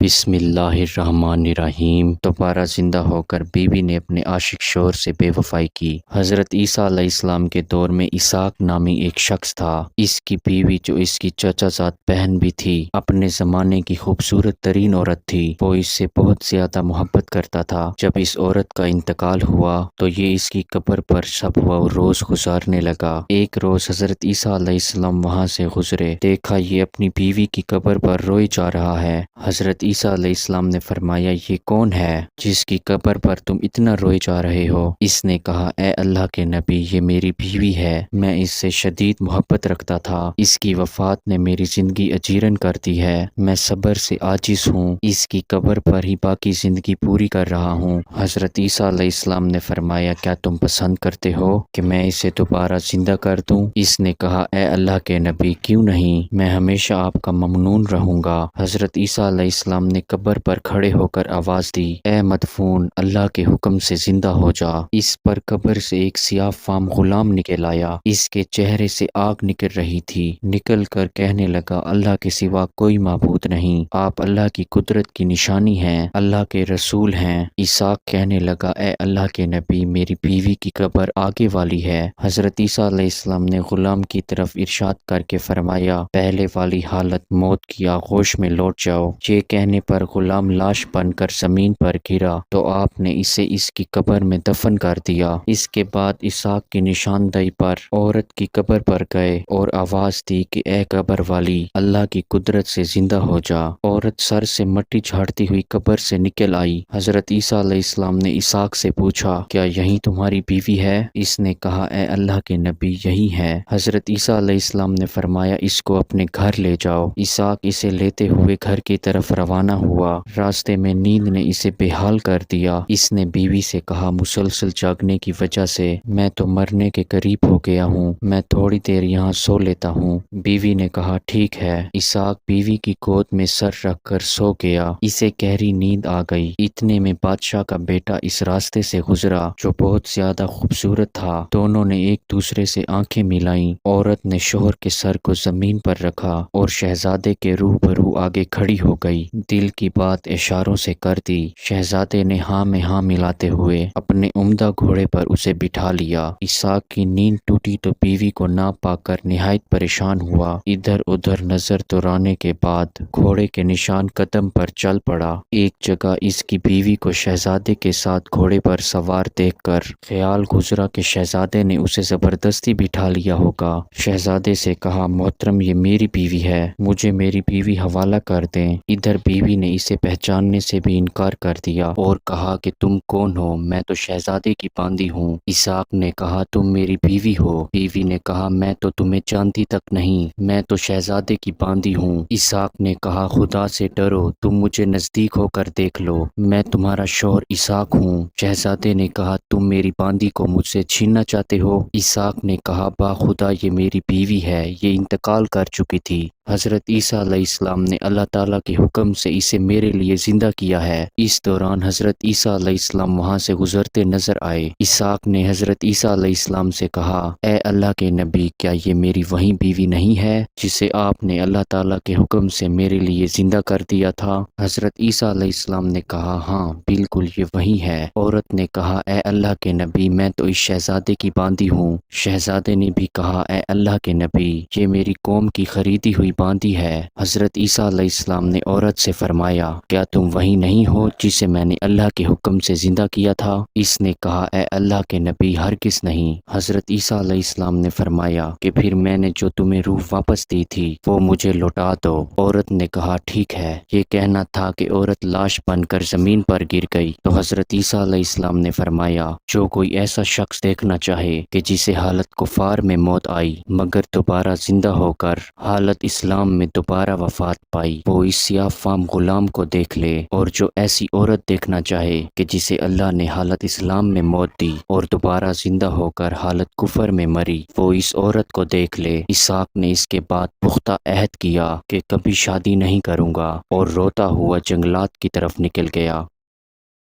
بسم اللہ الرحمن الرحیم۔ دوبارہ زندہ ہو کر بیوی نے اپنے عاشق شوہر سے بے وفائی کی۔ حضرت عیسیٰ علیہ السلام کے دور میں اسحاق نامی ایک شخص تھا۔ اس کی بیوی جو اس کی چچا زاد بہن بھی تھی، اپنے زمانے کی خوبصورت ترین عورت تھی۔ وہ اس سے بہت زیادہ محبت کرتا تھا۔ جب اس عورت کا انتقال ہوا تو یہ اس کی قبر پر شب و روز گزارنے لگا۔ ایک روز حضرت عیسیٰ علیہ السلام وہاں سے گزرے، دیکھا یہ اپنی بیوی کی قبر پر روئے جا رہا ہے۔ حضرت عیسیٰ علیہ السلام نے فرمایا، یہ کون ہے جس کی قبر پر تم اتنا روئے جا رہے ہو؟ اس نے کہا، اے اللہ کے نبی، یہ میری بیوی ہے، میں اس سے شدید محبت رکھتا تھا۔ اس کی وفات نے میری زندگی اجیرن کر دی ہے، میں صبر سے عاجز ہوں، اس کی قبر پر ہی باقی زندگی پوری کر رہا ہوں۔ حضرت عیسیٰ علیہ السلام نے فرمایا، کیا تم پسند کرتے ہو کہ میں اسے دوبارہ زندہ کر دوں؟ اس نے کہا، اے اللہ کے نبی، کیوں نہیں، میں ہمیشہ آپ کا ممنون رہوں گا۔ حضرت عیسیٰ علیہ السلام نے قبر پر کھڑے ہو کر آواز دی، اے مدفون، اللہ کے حکم سے زندہ ہو جا۔ اس پر قبر سے ایک سیاہ فام غلام نکل آیا۔ اس کے چہرے سے آگ نکل رہی تھی۔ نکل کر کہنے لگا، اللہ کے سوا کوئی معبود نہیں، آپ اللہ کی قدرت کی نشانی ہیں، اللہ کے رسول ہیں۔ اسحاق کہنے لگا، اے اللہ کے نبی، میری بیوی کی قبر آگے والی ہے۔ حضرت عیسیٰ علیہ السلام نے غلام کی طرف ارشاد کر کے فرمایا، پہلے والی حالت موت کی آغوش میں لوٹ جاؤ۔ یہ کہنے پر غلام لاش بن کر زمین پر گرا تو آپ نے اسے اس کی قبر میں دفن کر دیا۔ اس کے بعد اسحاق کی نشاندہی پر عورت کی قبر پر گئے اور آواز دی کہ اے قبر والی، اللہ کی قدرت سے زندہ ہو جا۔ عورت سر سے مٹی جھاڑتی ہوئی قبر سے نکل آئی۔ حضرت عیسیٰ علیہ السلام نے اسحاق سے پوچھا، کیا یہی تمہاری بیوی ہے؟ اس نے کہا، اے اللہ کے نبی، یہی ہے۔ حضرت عیسیٰ علیہ السلام نے فرمایا، اس کو اپنے گھر لے جاؤ۔ اسحاق اسے لیتے ہوئے گھر کی طرف روانہ ہوا۔ راستے میں نیند نے اسے بے حال کر دیا۔ اس نے بیوی سے کہا، مسلسل جاگنے کی وجہ سے میں تو مرنے کے قریب ہو گیا ہوں، میں تھوڑی دیر یہاں سو لیتا ہوں۔ بیوی نے کہا، ٹھیک ہے۔ اسحاق بیوی کی گود میں سر رکھ کر سو گیا۔ اسے گہری نیند آ گئی۔ اتنے میں بادشاہ کا بیٹا اس راستے سے گزرا جو بہت زیادہ خوبصورت تھا۔ دونوں نے ایک دوسرے سے آنکھیں ملائیں۔ عورت نے شوہر کے سر کو زمین پر رکھا اور شہزادے کے روبرو آگے کھڑی ہو گئی، دل کی بات اشاروں سے کر دی۔ شہزادے نے ہاں میں ہاں ملاتے ہوئے اپنے عمدہ گھوڑے پر اسے بٹھا لیا۔ اسحاق کی نیند ٹوٹی تو بیوی کو نہ پا کر نہایت پریشان ہوا۔ ادھر ادھر نظر دوڑانے کے بعد گھوڑے کے نشان قدم پر چل پڑا۔ ایک جگہ اس کی بیوی کو شہزادے کے ساتھ گھوڑے پر سوار دیکھ کر خیال گزرا کہ شہزادے نے اسے زبردستی بٹھا لیا ہوگا۔ شہزادے سے کہا، محترم، یہ میری بیوی ہے، مجھے میری بیوی حوالہ کر دیں۔ ادھر بیوی نے اسے پہچاننے سے بھی انکار کر دیا اور کہا کہ تم کون ہو؟ میں تو شہزادے کی باندی ہوں۔ اسحاق نے کہا، تم میری بیوی ہو؟ بیوی نے کہا، میں تو تمہیں جانتی تک نہیں، میں تو شہزادے کی باندی ہوں۔ اسحاق نے کہا، خدا سے ڈرو، تم مجھے نزدیک ہو کر دیکھ لو، میں تمہارا شوہر اسحاق ہوں۔ شہزادے نے کہا، تم میری باندی کو مجھ سے چھیننا چاہتے ہو؟ اسحاق نے کہا، با خدا یہ میری بیوی ہے، یہ انتقال کر چکی تھی۔ حضرت عیسیٰ علیہ السلام نے اللہ تعالیٰ کے حکم سے اسے میرے لیے زندہ کیا ہے۔ اس دوران حضرت عیسیٰ علیہ السلام وہاں سے گزرتے نظر آئے۔ اسحاق نے حضرت عیسیٰ علیہ السلام سے کہا، اے اللہ کے نبی، کیا یہ میری وہی بیوی نہیں ہے جسے آپ نے اللہ تعالیٰ کے حکم سے میرے لیے زندہ کر دیا تھا؟ حضرت عیسیٰ علیہ السلام نے کہا، ہاں بالکل یہ وہی ہے۔ عورت نے کہا، اے اللہ کے نبی، میں تو اس شہزادے کی باندی ہوں۔ شہزادے نے بھی کہا، اے اللہ کے نبی، یہ میری قوم کی خریدی ہوئی باندی ہے۔ حضرت عیسیٰ علیہ السلام نے عورت سے فرمایا، کیا تم وہی نہیں ہو جسے میں نے اللہ کے حکم سے زندہ کیا تھا؟ اس نے کہا، اے اللہ کے نبی، ہرگز نہیں۔ حضرت عیسیٰ علیہ السلام نے فرمایا کہ پھر میں نے جو تمہیں روح واپس دی تھی وہ مجھے لوٹا دو۔ عورت نے کہا، ٹھیک ہے۔ یہ کہنا تھا کہ عورت لاش بن کر زمین پر گر گئی تو حضرت عیسیٰ علیہ السلام نے فرمایا، جو کوئی ایسا شخص دیکھنا چاہے کہ جسے حالت کفار میں موت آئی مگر دوبارہ زندہ ہو کر حالت اسلام میں دوبارہ وفات پائی، وہ اس سیاہ فام غلام کو دیکھ لے، اور جو ایسی عورت دیکھنا چاہے کہ جسے اللہ نے حالت اسلام میں موت دی اور دوبارہ زندہ ہو کر حالت کفر میں مری، وہ اس عورت کو دیکھ لے۔ اسحاق نے اس کے بعد پختہ عہد کیا کہ کبھی شادی نہیں کروں گا اور روتا ہوا جنگلات کی طرف نکل گیا۔